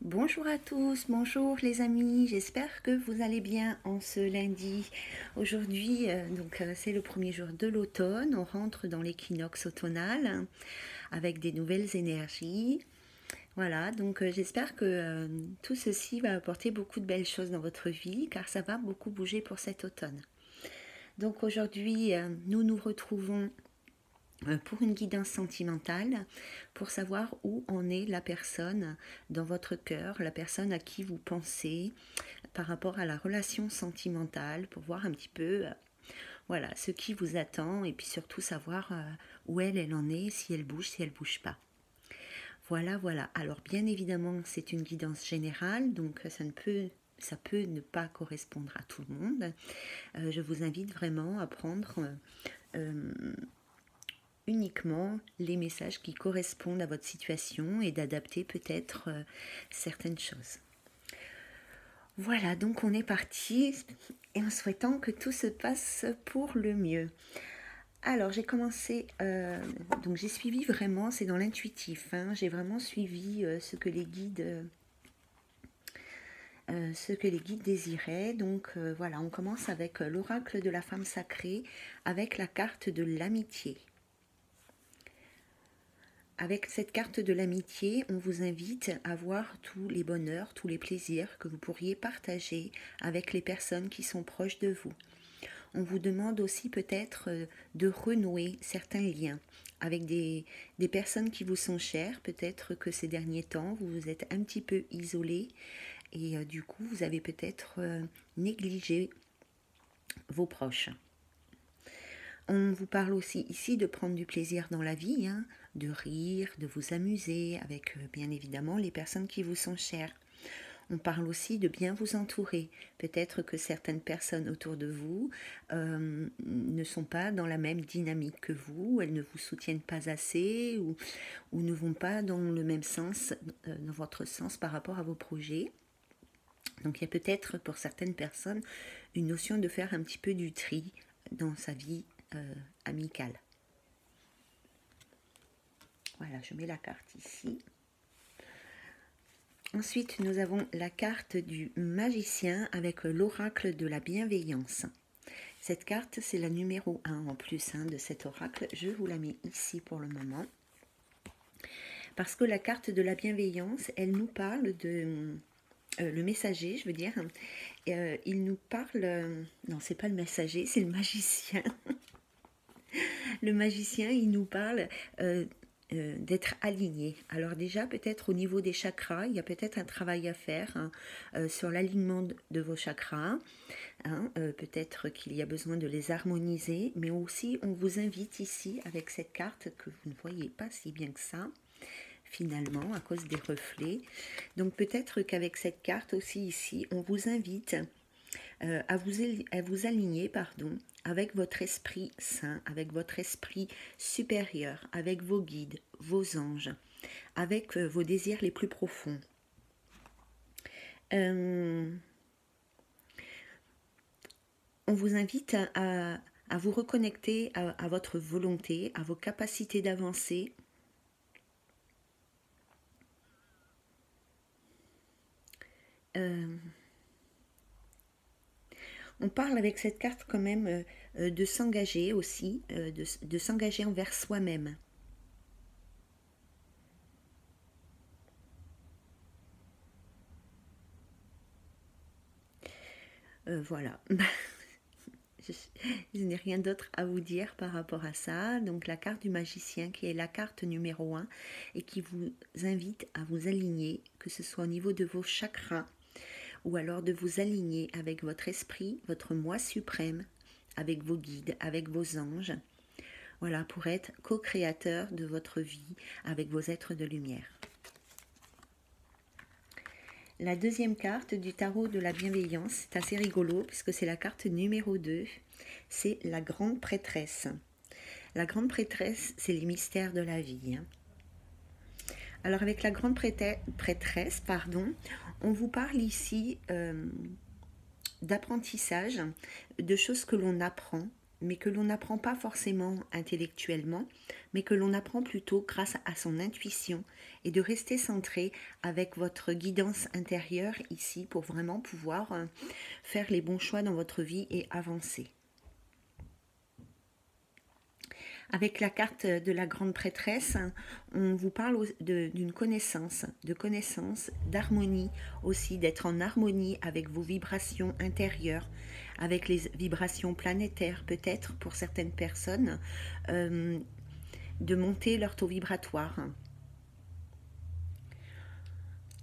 Bonjour à tous, bonjour les amis, j'espère que vous allez bien en ce lundi. Aujourd'hui, c'est le premier jour de l'automne, on rentre dans l'équinoxe automnal avec des nouvelles énergies. Voilà, j'espère que tout ceci va apporter beaucoup de belles choses dans votre vie car ça va beaucoup bouger pour cet automne. Donc aujourd'hui, nous nous retrouvons pour une guidance sentimentale, pour savoir où en est la personne dans votre cœur, la personne à qui vous pensez par rapport à la relation sentimentale, pour voir un petit peu voilà, ce qui vous attend et puis surtout savoir où elle en est, si elle bouge, si elle bouge pas. Voilà, voilà. Alors bien évidemment, c'est une guidance générale, donc ça peut ne pas correspondre à tout le monde. Je vous invite vraiment à prendre uniquement les messages qui correspondent à votre situation et d'adapter peut-être certaines choses. Voilà, donc on est parti et en souhaitant que tout se passe pour le mieux. Alors j'ai commencé, donc j'ai suivi vraiment, c'est dans l'intuitif, hein, j'ai vraiment suivi ce que les guides désiraient. Donc voilà, on commence avec l'oracle de la femme sacrée, avec la carte de l'amitié. Avec cette carte de l'amitié, on vous invite à voir tous les bonheurs, tous les plaisirs que vous pourriez partager avec les personnes qui sont proches de vous. On vous demande aussi peut-être de renouer certains liens avec des personnes qui vous sont chères. Peut-être que ces derniers temps, vous vous êtes un petit peu isolé et du coup, vous avez peut-être négligé vos proches. On vous parle aussi ici de prendre du plaisir dans la vie, hein, de rire, de vous amuser avec bien évidemment les personnes qui vous sont chères. On parle aussi de bien vous entourer. Peut-être que certaines personnes autour de vous ne sont pas dans la même dynamique que vous, elles ne vous soutiennent pas assez ou ne vont pas dans le même sens, dans votre sens par rapport à vos projets. Donc il y a peut-être pour certaines personnes une notion de faire un petit peu du tri dans sa vie amicale. Voilà, je mets la carte ici. Ensuite, nous avons la carte du magicien avec l'oracle de la bienveillance. Cette carte, c'est la numéro 1 en plus de cet oracle. Je vous la mets ici pour le moment. Parce que la carte de la bienveillance, elle nous parle de... le messager, je veux dire, il nous parle... non, c'est pas le messager, c'est le magicien. Le magicien, il nous parle d'être aligné. Alors déjà, peut-être au niveau des chakras, il y a peut-être un travail à faire sur l'alignement de vos chakras. Peut-être qu'il y a besoin de les harmoniser, mais aussi on vous invite ici avec cette carte que vous ne voyez pas si bien que ça, finalement, à cause des reflets. Donc peut-être qu'avec cette carte aussi ici, on vous invite à vous aligner avec votre esprit saint, avec votre esprit supérieur, avec vos guides, vos anges, avec vos désirs les plus profonds. On vous invite à vous reconnecter à votre volonté, à vos capacités d'avancer. On parle avec cette carte quand même de s'engager aussi, de s'engager envers soi-même. Voilà. Je n'ai rien d'autre à vous dire par rapport à ça. Donc la carte du magicien qui est la carte numéro 1 et qui vous invite à vous aligner, que ce soit au niveau de vos chakras ou alors de vous aligner avec votre esprit, votre moi suprême, avec vos guides, avec vos anges. Voilà, pour être co-créateur de votre vie avec vos êtres de lumière. La deuxième carte du tarot de la bienveillance, c'est assez rigolo puisque c'est la carte numéro 2, c'est la grande prêtresse. La grande prêtresse, c'est les mystères de la vie. Alors avec la grande prêtresse, on vous parle ici d'apprentissage, de choses que l'on apprend, mais que l'on n'apprend pas forcément intellectuellement, mais que l'on apprend plutôt grâce à son intuition et de rester centré avec votre guidance intérieure ici pour vraiment pouvoir faire les bons choix dans votre vie et avancer. Avec la carte de la grande prêtresse, on vous parle d'une connaissance, d'harmonie aussi, d'être en harmonie avec vos vibrations intérieures, avec les vibrations planétaires peut-être pour certaines personnes, de monter leur taux vibratoire.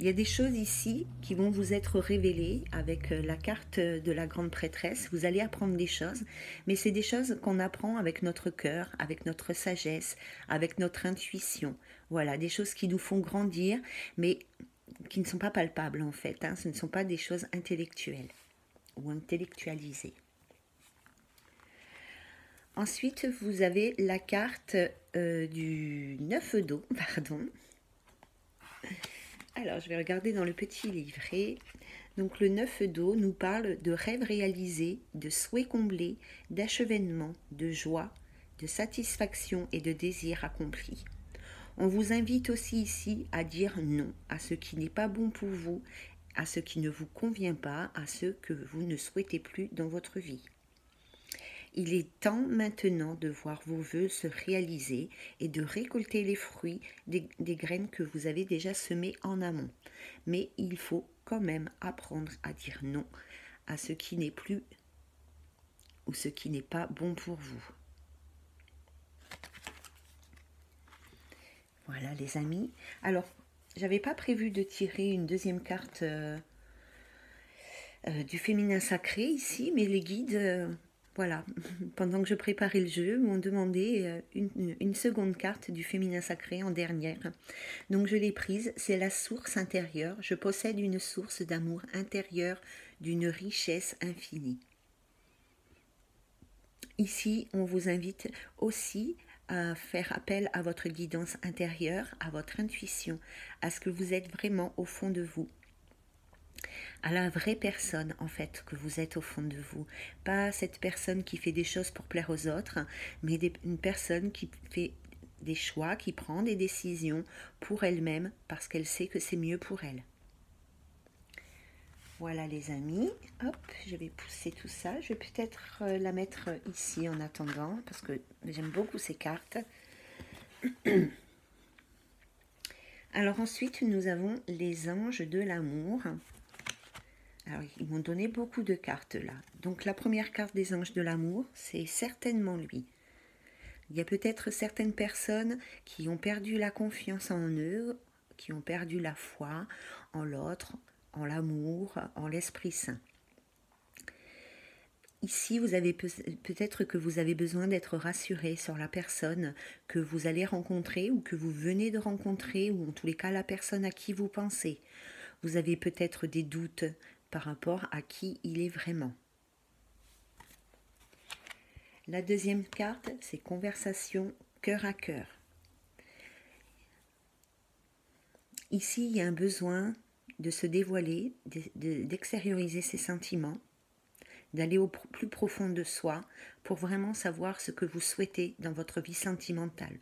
Il y a des choses ici qui vont vous être révélées avec la carte de la grande prêtresse. Vous allez apprendre des choses, mais c'est des choses qu'on apprend avec notre cœur, avec notre sagesse, avec notre intuition. Voilà, des choses qui nous font grandir, mais qui ne sont pas palpables en fait. Hein. Ce ne sont pas des choses intellectuelles ou intellectualisées. Ensuite, vous avez la carte du 9 d'eau, pardon. Alors, je vais regarder dans le petit livret. Donc, le 9 d'eau nous parle de rêves réalisés, de souhaits comblés, d'achèvement, de joie, de satisfaction et de désirs accomplis. On vous invite aussi ici à dire non à ce qui n'est pas bon pour vous, à ce qui ne vous convient pas, à ce que vous ne souhaitez plus dans votre vie. Il est temps maintenant de voir vos vœux se réaliser et de récolter les fruits des graines que vous avez déjà semées en amont. Mais il faut quand même apprendre à dire non à ce qui n'est plus ou ce qui n'est pas bon pour vous. Voilà les amis. Alors, j'avais pas prévu de tirer une deuxième carte du féminin sacré ici, mais les guides... Voilà, pendant que je préparais le jeu, m'ont demandé une seconde carte du féminin sacré en dernière. Donc je l'ai prise, c'est la source intérieure. Je possède une source d'amour intérieur d'une richesse infinie. Ici, on vous invite aussi à faire appel à votre guidance intérieure, à votre intuition, à ce que vous êtes vraiment au fond de vous. À la vraie personne en fait que vous êtes au fond de vous, pas cette personne qui fait des choses pour plaire aux autres, mais une personne qui fait des choix, qui prend des décisions pour elle-même parce qu'elle sait que c'est mieux pour elle. Voilà les amis, hop, je vais pousser tout ça, je vais peut-être la mettre ici en attendant parce que j'aime beaucoup ces cartes. Alors ensuite nous avons les anges de l'amour. Alors, ils m'ont donné beaucoup de cartes là. Donc, la première carte des anges de l'amour, c'est certainement lui. Il y a peut-être certaines personnes qui ont perdu la confiance en eux, qui ont perdu la foi en l'autre, en l'amour, en l'Esprit Saint. Ici, vous avez peut-être que vous avez besoin d'être rassuré sur la personne que vous allez rencontrer ou que vous venez de rencontrer, ou en tous les cas la personne à qui vous pensez. Vous avez peut-être des doutes par rapport à qui il est vraiment. La deuxième carte, c'est conversation cœur à cœur. Ici, il y a un besoin de se dévoiler, d'extérioriser ses sentiments, d'aller au plus profond de soi pour vraiment savoir ce que vous souhaitez dans votre vie sentimentale.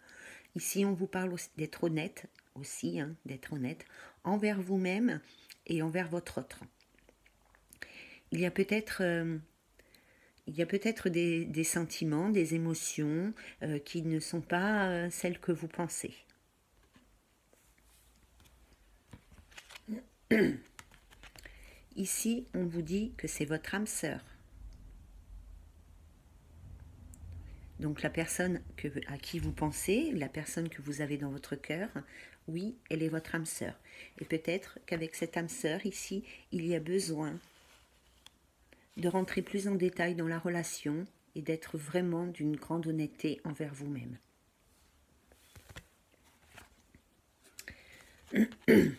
Ici, on vous parle d'être honnête aussi, d'être honnête envers vous-même et envers votre autre. Il y a peut-être des sentiments, des émotions qui ne sont pas celles que vous pensez. Ici, on vous dit que c'est votre âme sœur. Donc la personne à qui vous pensez, la personne que vous avez dans votre cœur, oui, elle est votre âme sœur. Et peut-être qu'avec cette âme sœur ici, il y a besoin de rentrer plus en détail dans la relation et d'être vraiment d'une grande honnêteté envers vous-même.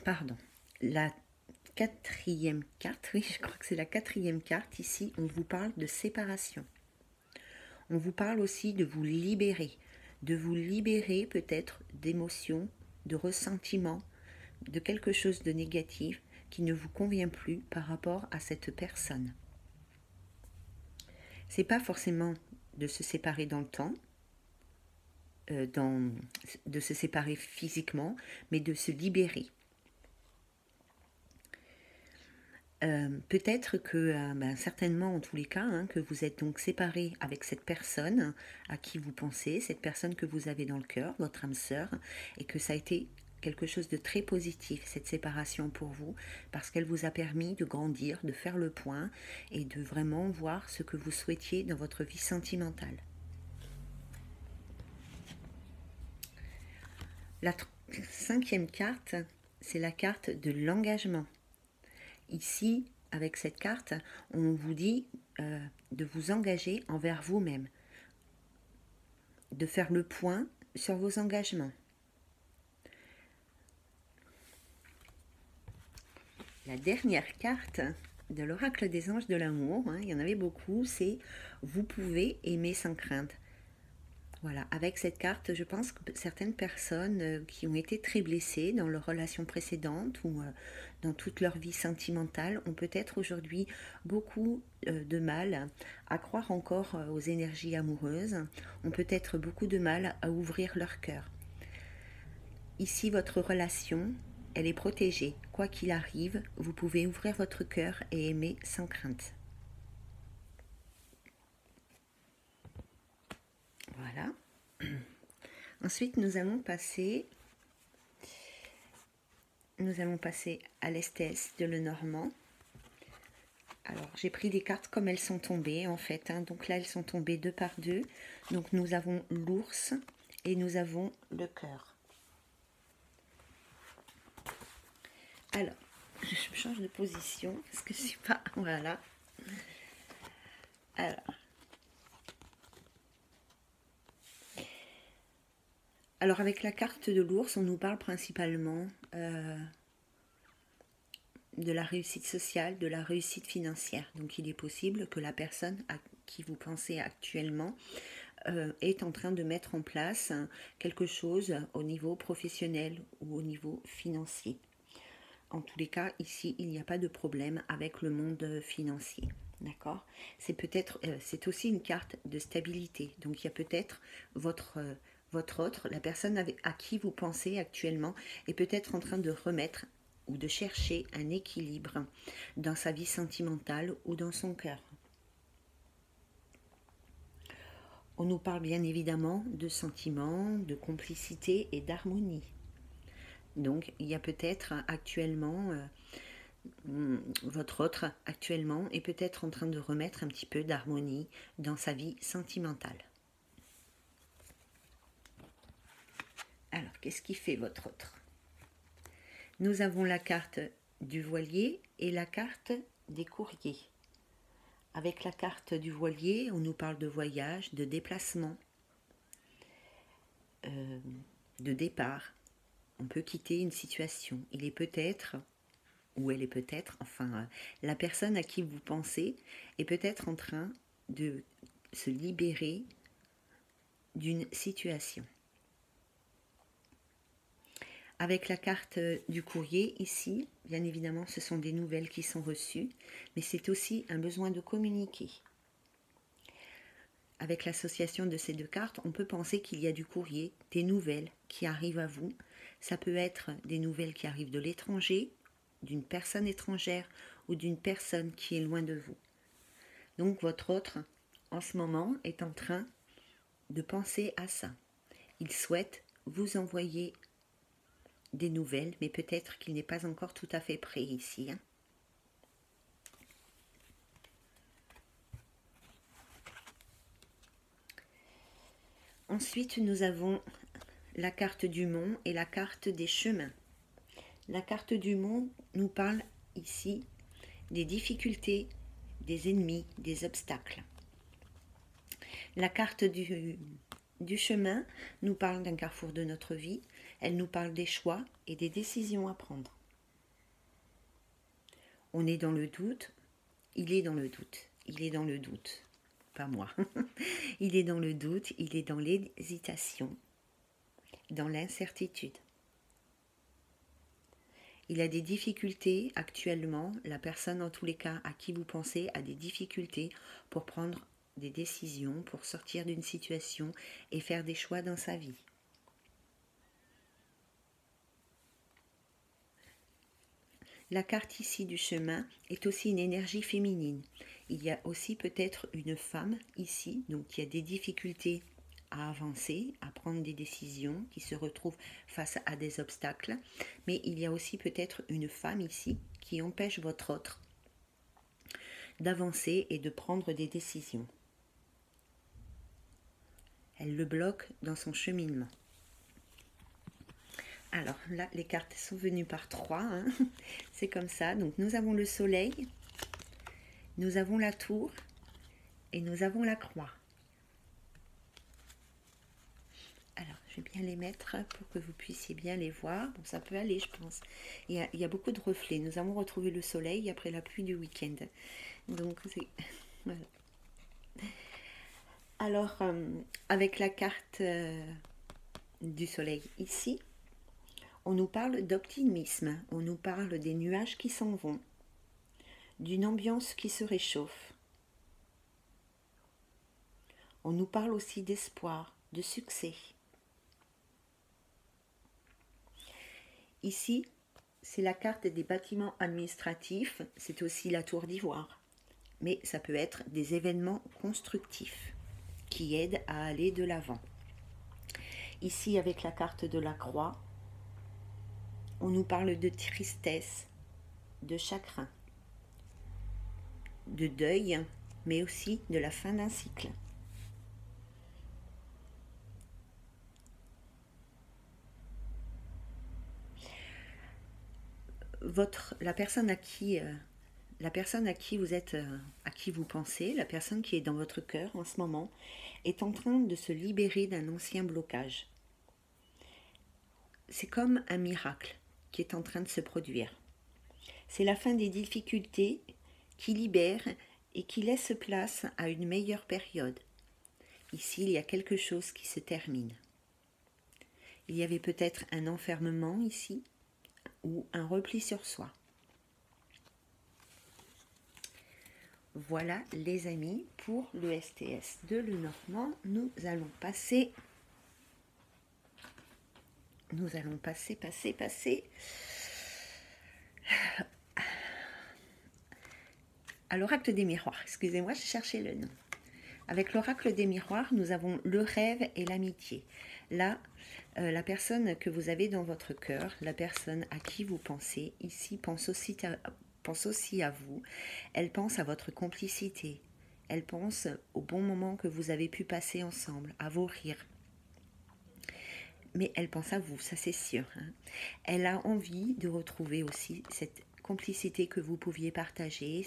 Pardon. La quatrième carte, oui, je crois que c'est la quatrième carte. Ici, on vous parle de séparation. On vous parle aussi de vous libérer peut-être d'émotions, de ressentiments, de quelque chose de négatif qui ne vous convient plus par rapport à cette personne. C'est pas forcément de se séparer dans le temps, de se séparer physiquement, mais de se libérer. Peut-être que, certainement en tous les cas, hein, que vous êtes donc séparé avec cette personne à qui vous pensez, cette personne que vous avez dans le cœur, votre âme sœur, et que ça a été quelque chose de très positif, cette séparation pour vous, parce qu'elle vous a permis de grandir, de faire le point et de vraiment voir ce que vous souhaitiez dans votre vie sentimentale. La cinquième carte, c'est la carte de l'engagement. Ici, avec cette carte, on vous dit de vous engager envers vous-même, de faire le point sur vos engagements. La dernière carte de l'oracle des anges de l'amour, hein, il y en avait beaucoup, c'est « Vous pouvez aimer sans crainte ». Voilà, avec cette carte, je pense que certaines personnes qui ont été très blessées dans leur relation précédente ou dans toute leur vie sentimentale ont peut-être aujourd'hui beaucoup de mal à croire encore aux énergies amoureuses, ont peut-être beaucoup de mal à ouvrir leur cœur. Ici, votre relation, elle est protégée. Quoi qu'il arrive, vous pouvez ouvrir votre cœur et aimer sans crainte. Voilà. Ensuite, nous allons passer à l'Estesse de Lenormand. Alors, j'ai pris des cartes comme elles sont tombées, en fait. Hein. Donc là, elles sont tombées 2 par 2. Donc, nous avons l'ours et nous avons le cœur. Alors, je change de position parce que je ne suis pas... Voilà. Alors, avec la carte de l'ours, on nous parle principalement de la réussite sociale, de la réussite financière. Donc, il est possible que la personne à qui vous pensez actuellement est en train de mettre en place quelque chose au niveau professionnel ou au niveau financier. En tous les cas, ici, il n'y a pas de problème avec le monde financier. D'accord ? C'est aussi une carte de stabilité. Donc, il y a peut-être votre autre, la personne à qui vous pensez actuellement, est peut-être en train de remettre ou de chercher un équilibre dans sa vie sentimentale ou dans son cœur. On nous parle bien évidemment de sentiments, de complicité et d'harmonie. Donc, il y a peut-être actuellement, votre autre actuellement est peut-être en train de remettre un petit peu d'harmonie dans sa vie sentimentale. Alors, qu'est-ce qui fait votre autre ? Nous avons la carte du voilier et la carte des courriers. Avec la carte du voilier, on nous parle de voyage, de déplacement, de départ. On peut quitter une situation. Il est peut-être, ou elle est peut-être, enfin, la personne à qui vous pensez est peut-être en train de se libérer d'une situation. Avec la carte du courrier, ici, bien évidemment, ce sont des nouvelles qui sont reçues, mais c'est aussi un besoin de communiquer. Avec l'association de ces 2 cartes, on peut penser qu'il y a du courrier, des nouvelles qui arrivent à vous. Ça peut être des nouvelles qui arrivent de l'étranger, d'une personne étrangère ou d'une personne qui est loin de vous. Donc votre autre, en ce moment, est en train de penser à ça. Il souhaite vous envoyer des nouvelles, mais peut-être qu'il n'est pas encore tout à fait prêt ici. Hein. Ensuite, nous avons la carte du mont et la carte des chemins. La carte du mont nous parle ici des difficultés, des ennemis, des obstacles. La carte du chemin nous parle d'un carrefour de notre vie. Elle nous parle des choix et des décisions à prendre. On est dans le doute, il est dans le doute, il est dans le doute, pas moi. Il est dans le doute, il est dans l'hésitation, dans l'incertitude. Il a des difficultés actuellement, la personne en tous les cas à qui vous pensez a des difficultés pour prendre des décisions, pour sortir d'une situation et faire des choix dans sa vie. La carte ici du chemin est aussi une énergie féminine. Il y a aussi peut-être une femme ici, donc qui a des difficultés à avancer, à prendre des décisions, qui se retrouve face à des obstacles. Mais il y a aussi peut-être une femme ici qui empêche votre autre d'avancer et de prendre des décisions. Elle le bloque dans son cheminement. Alors là, les cartes sont venues par 3, hein. C'est comme ça. Donc nous avons le soleil, nous avons la tour et nous avons la croix. Alors, je vais bien les mettre pour que vous puissiez bien les voir. Bon, ça peut aller, je pense. Il y a beaucoup de reflets. Nous avons retrouvé le soleil après la pluie du week-end. Donc, c'est... Voilà. Alors, avec la carte du soleil ici, on nous parle d'optimisme. On nous parle des nuages qui s'en vont, d'une ambiance qui se réchauffe. On nous parle aussi d'espoir, de succès. Ici, c'est la carte des bâtiments administratifs, c'est aussi la tour d'ivoire. Mais ça peut être des événements constructifs qui aident à aller de l'avant. Ici, avec la carte de la croix, on nous parle de tristesse, de chagrin, de deuil, mais aussi de la fin d'un cycle. La personne à qui vous êtes, à qui vous pensez, la personne qui est dans votre cœur en ce moment, est en train de se libérer d'un ancien blocage. C'est comme un miracle qui est en train de se produire. C'est la fin des difficultés qui libère et qui laisse place à une meilleure période. Ici, il y a quelque chose qui se termine. Il y avait peut-être un enfermement ici, ou un repli sur soi. Voilà les amis pour le STS de Lenormand. Nous allons passer à l'oracle des miroirs. Excusez-moi, je cherchais le nom. Avec l'oracle des miroirs, nous avons le rêve et l'amitié. Là, la personne que vous avez dans votre cœur, la personne à qui vous pensez, ici pense aussi à vous. Elle pense à votre complicité. Elle pense au bon moment que vous avez pu passer ensemble, à vos rires. Mais elle pense à vous, ça c'est sûr. Hein. Elle a envie de retrouver aussi cette complicité que vous pouviez partager,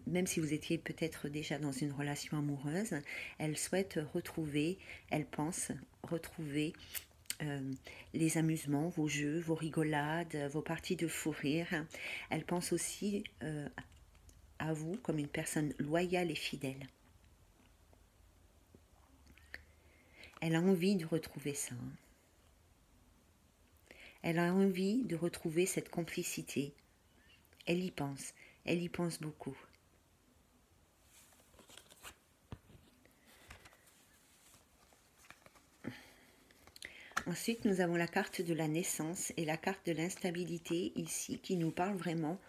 même si vous étiez peut-être déjà dans une relation amoureuse, elle souhaite retrouver, elle pense retrouver les amusements, vos jeux, vos rigolades, vos parties de fou rire. Elle pense aussi à vous comme une personne loyale et fidèle. Elle a envie de retrouver ça. Elle a envie de retrouver cette complicité. Elle y pense beaucoup. Ensuite, nous avons la carte de la naissance et la carte de l'instabilité ici qui nous parle vraiment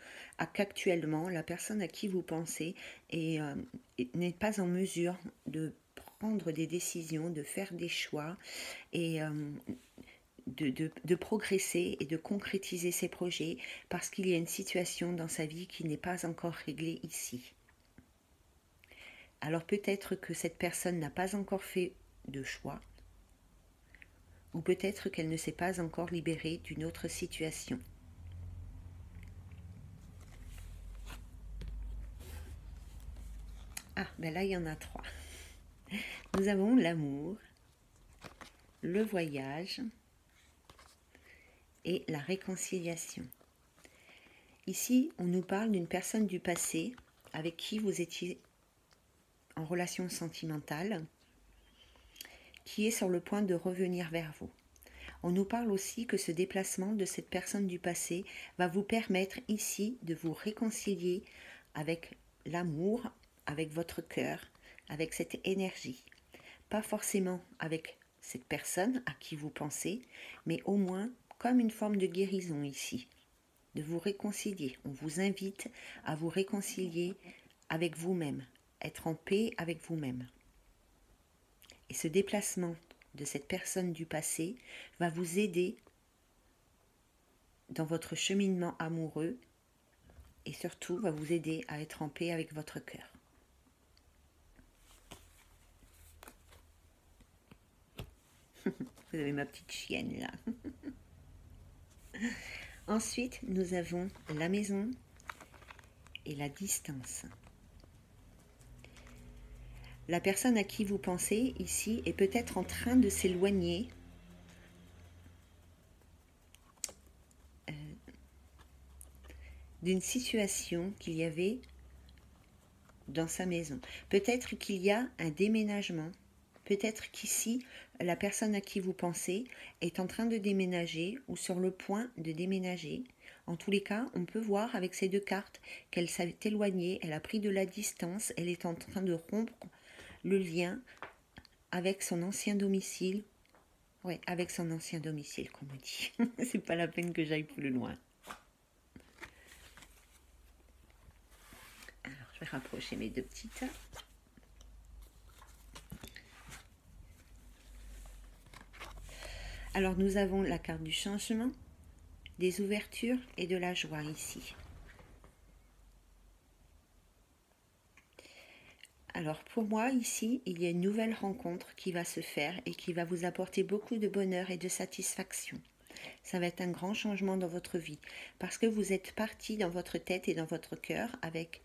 qu'actuellement, la personne à qui vous pensez n'est pas en mesure de prendre des décisions, de faire des choix et de progresser et de concrétiser ses projets parce qu'il y a une situation dans sa vie qui n'est pas encore réglée ici. Alors peut-être que cette personne n'a pas encore fait de choix, ou peut-être qu'elle ne s'est pas encore libérée d'une autre situation. Ah, ben là, il y en a 3. Nous avons l'amour, le voyage et la réconciliation. Ici, on nous parle d'une personne du passé avec qui vous étiez en relation sentimentale, qui est sur le point de revenir vers vous. On nous parle aussi que ce déplacement de cette personne du passé va vous permettre ici de vous réconcilier avec l'amour avec votre cœur, avec cette énergie. Pas forcément avec cette personne à qui vous pensez, mais au moins comme une forme de guérison ici, de vous réconcilier. On vous invite à vous réconcilier avec vous-même, être en paix avec vous-même. Et ce déplacement de cette personne du passé va vous aider dans votre cheminement amoureux et surtout va vous aider à être en paix avec votre cœur. Vous avez ma petite chienne là. Ensuite, nous avons la maison et la distance. La personne à qui vous pensez ici est peut-être en train de s'éloigner d'une situation qu'il y avait dans sa maison. Peut-être qu'il y a un déménagement. Peut-être qu'ici, la personne à qui vous pensez est en train de déménager ou sur le point de déménager. En tous les cas, on peut voir avec ces deux cartes qu'elle s'est éloignée, elle a pris de la distance, elle est en train de rompre le lien avec son ancien domicile. Ouais, avec son ancien domicile, qu'on me dit. C'est pas la peine que j'aille plus loin. Alors, je vais rapprocher mes deux petites. Alors nous avons la carte du changement, des ouvertures et de la joie ici. Alors pour moi ici, il y a une nouvelle rencontre qui va se faire et qui va vous apporter beaucoup de bonheur et de satisfaction. Ça va être un grand changement dans votre vie parce que vous êtes parti dans votre tête et dans votre cœur avec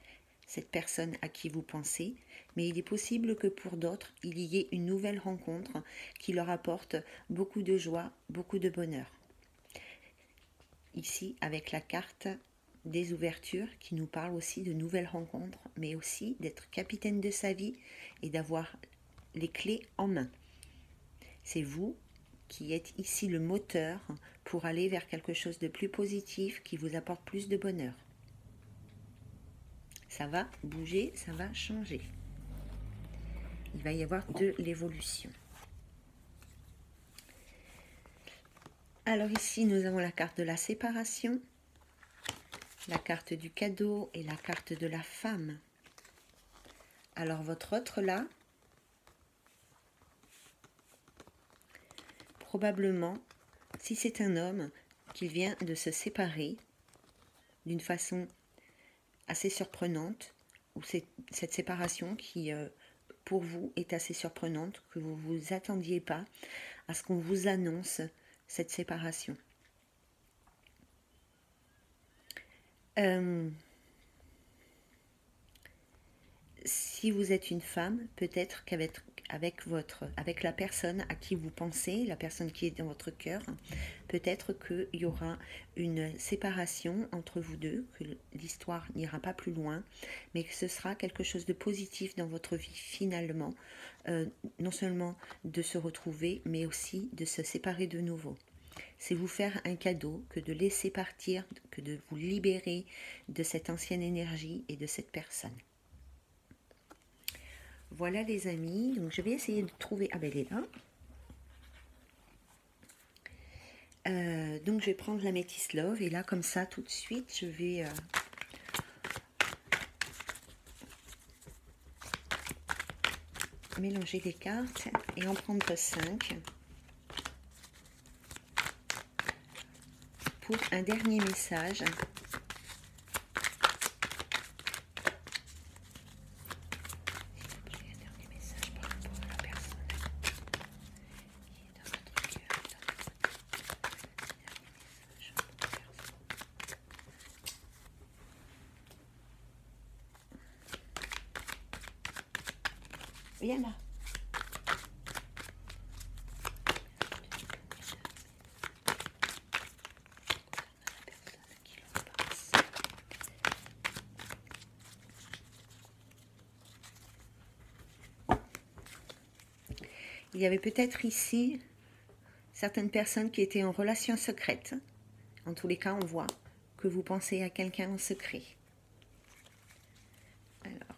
cette personne à qui vous pensez, mais il est possible que pour d'autres, il y ait une nouvelle rencontre qui leur apporte beaucoup de joie, beaucoup de bonheur. Ici, avec la carte des ouvertures qui nous parle aussi de nouvelles rencontres, mais aussi d'être capitaine de sa vie et d'avoir les clés en main. C'est vous qui êtes ici le moteur pour aller vers quelque chose de plus positif qui vous apporte plus de bonheur. Ça va bouger, ça va changer. Il va y avoir de l'évolution. Alors ici, nous avons la carte de la séparation, la carte du cadeau et la carte de la femme. Alors votre autre là, probablement, si c'est un homme qui vient de se séparer d'une façon assez surprenante, ou cette séparation qui pour vous est assez surprenante, que vous ne vous attendiez pas à ce qu'on vous annonce cette séparation. Si vous êtes une femme, peut-être qu'avec la personne à qui vous pensez, la personne qui est dans votre cœur, peut-être qu'il y aura une séparation entre vous deux, que l'histoire n'ira pas plus loin, mais que ce sera quelque chose de positif dans votre vie finalement, non seulement de se retrouver, mais aussi de se séparer de nouveau. C'est vous faire un cadeau que de laisser partir, que de vous libérer de cette ancienne énergie et de cette personne. Voilà les amis, donc je vais essayer de trouver... Ah ben elle est là. Donc je vais prendre la Métis Love et là comme ça tout de suite je vais... mélanger les cartes et en prendre 5 pour un dernier message. Viens là. Il y avait peut-être ici certaines personnes qui étaient en relation secrète. En tous les cas, on voit que vous pensez à quelqu'un en secret. Alors,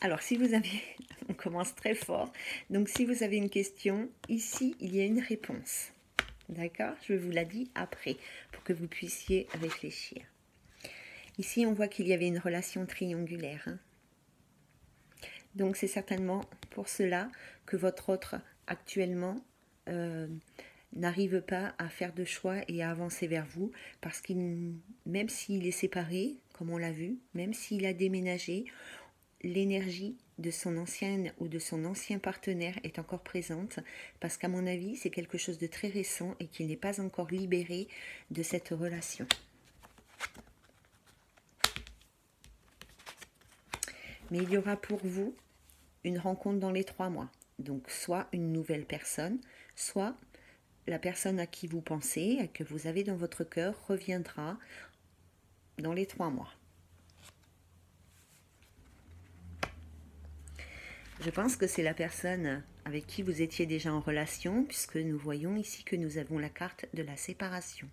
Alors, si vous avez, on commence très fort, donc si vous avez une question, ici, il y a une réponse. D'accord? Je vous la dis après, pour que vous puissiez réfléchir. Ici, on voit qu'il y avait une relation triangulaire. Hein. Donc, c'est certainement pour cela que votre autre, actuellement, n'arrive pas à faire de choix et à avancer vers vous, parce qu'il, même s'il est séparé, comme on l'a vu, même s'il a déménagé, l'énergie de son ancienne ou de son ancien partenaire est encore présente, parce qu'à mon avis, c'est quelque chose de très récent et qu'il n'est pas encore libéré de cette relation. Mais il y aura pour vous une rencontre dans les 3 mois. Donc, soit une nouvelle personne, soit la personne à qui vous pensez, que vous avez dans votre cœur, reviendra dans les 3 mois. Je pense que c'est la personne avec qui vous étiez déjà en relation, puisque nous voyons ici que nous avons la carte de la séparation,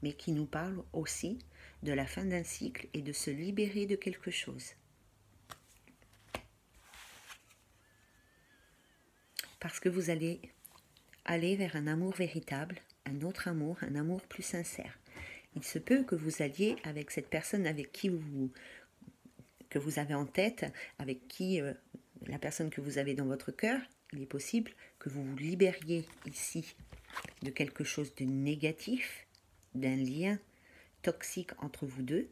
mais qui nous parle aussi de la fin d'un cycle et de se libérer de quelque chose. Parce que vous allez aller vers un amour véritable, un autre amour, un amour plus sincère. Il se peut que vous alliez avec cette personne avec qui que vous avez en tête, avec qui la personne que vous avez dans votre cœur, il est possible que vous vous libériez ici de quelque chose de négatif, d'un lien toxique entre vous deux,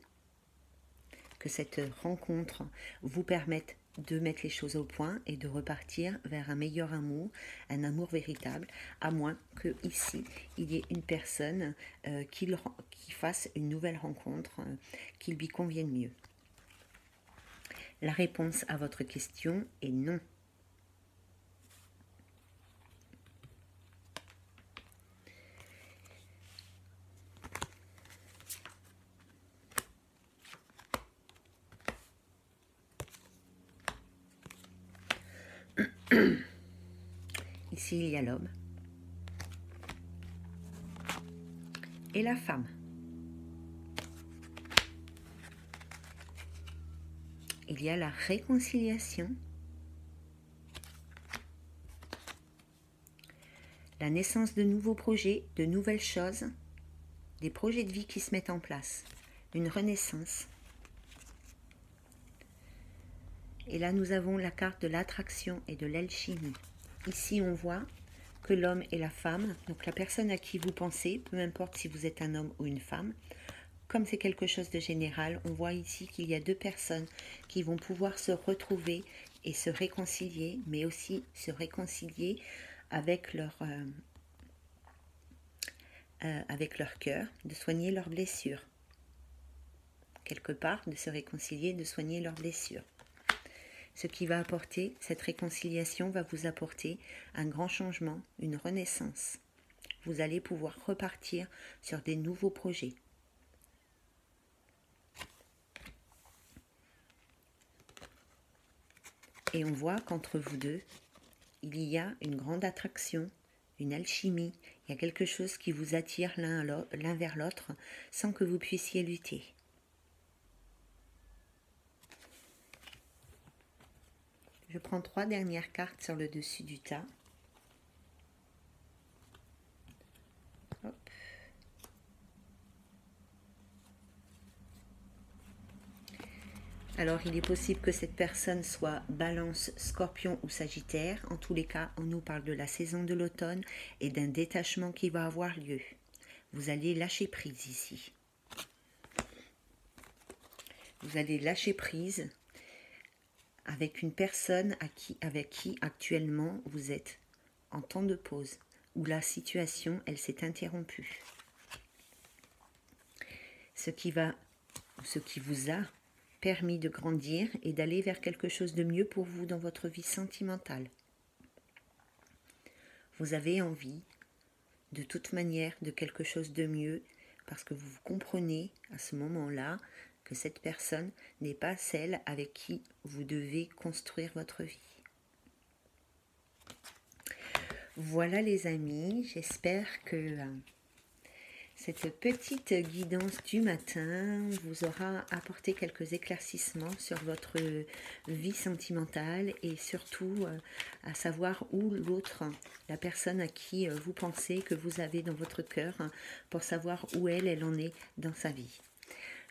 que cette rencontre vous permette de mettre les choses au point et de repartir vers un meilleur amour, un amour véritable, à moins que ici il y ait une personne qui fasse une nouvelle rencontre qui lui convienne mieux. La réponse à votre question est non. Ici, il y a l'homme et la femme. Il y a la réconciliation, la naissance de nouveaux projets, de nouvelles choses, des projets de vie qui se mettent en place, une renaissance. Et là, nous avons la carte de l'attraction et de l'alchimie. Ici, on voit que l'homme et la femme, donc la personne à qui vous pensez, peu importe si vous êtes un homme ou une femme, comme c'est quelque chose de général, on voit ici qu'il y a 2 personnes qui vont pouvoir se retrouver et se réconcilier, mais aussi se réconcilier avec leur cœur, de soigner leurs blessures. Quelque part, de se réconcilier, de soigner leurs blessures. Ce qui va apporter, cette réconciliation va vous apporter un grand changement, une renaissance. Vous allez pouvoir repartir sur des nouveaux projets. Et on voit qu'entre vous deux, il y a une grande attraction, une alchimie, il y a quelque chose qui vous attire l'un vers l'autre sans que vous puissiez lutter. Je prends 3 dernières cartes sur le dessus du tas. Hop. Alors, il est possible que cette personne soit Balance, Scorpion ou Sagittaire. En tous les cas, on nous parle de la saison de l'automne et d'un détachement qui va avoir lieu. Vous allez lâcher prise ici. Vous allez lâcher prise avec une personne avec qui actuellement vous êtes en temps de pause, où la situation, elle s'est interrompue. Ce qui vous a permis de grandir et d'aller vers quelque chose de mieux pour vous dans votre vie sentimentale. Vous avez envie, de toute manière, de quelque chose de mieux, parce que vous comprenez à ce moment-là que cette personne n'est pas celle avec qui vous devez construire votre vie. Voilà les amis, j'espère que Cette petite guidance du matin vous aura apporté quelques éclaircissements sur votre vie sentimentale et surtout à savoir où l'autre, la personne à qui vous pensez que vous avez dans votre cœur, pour savoir où elle en est dans sa vie.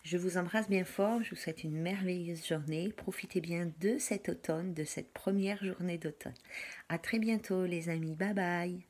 Je vous embrasse bien fort, je vous souhaite une merveilleuse journée. Profitez bien de cet automne, de cette première journée d'automne. À très bientôt les amis, bye bye.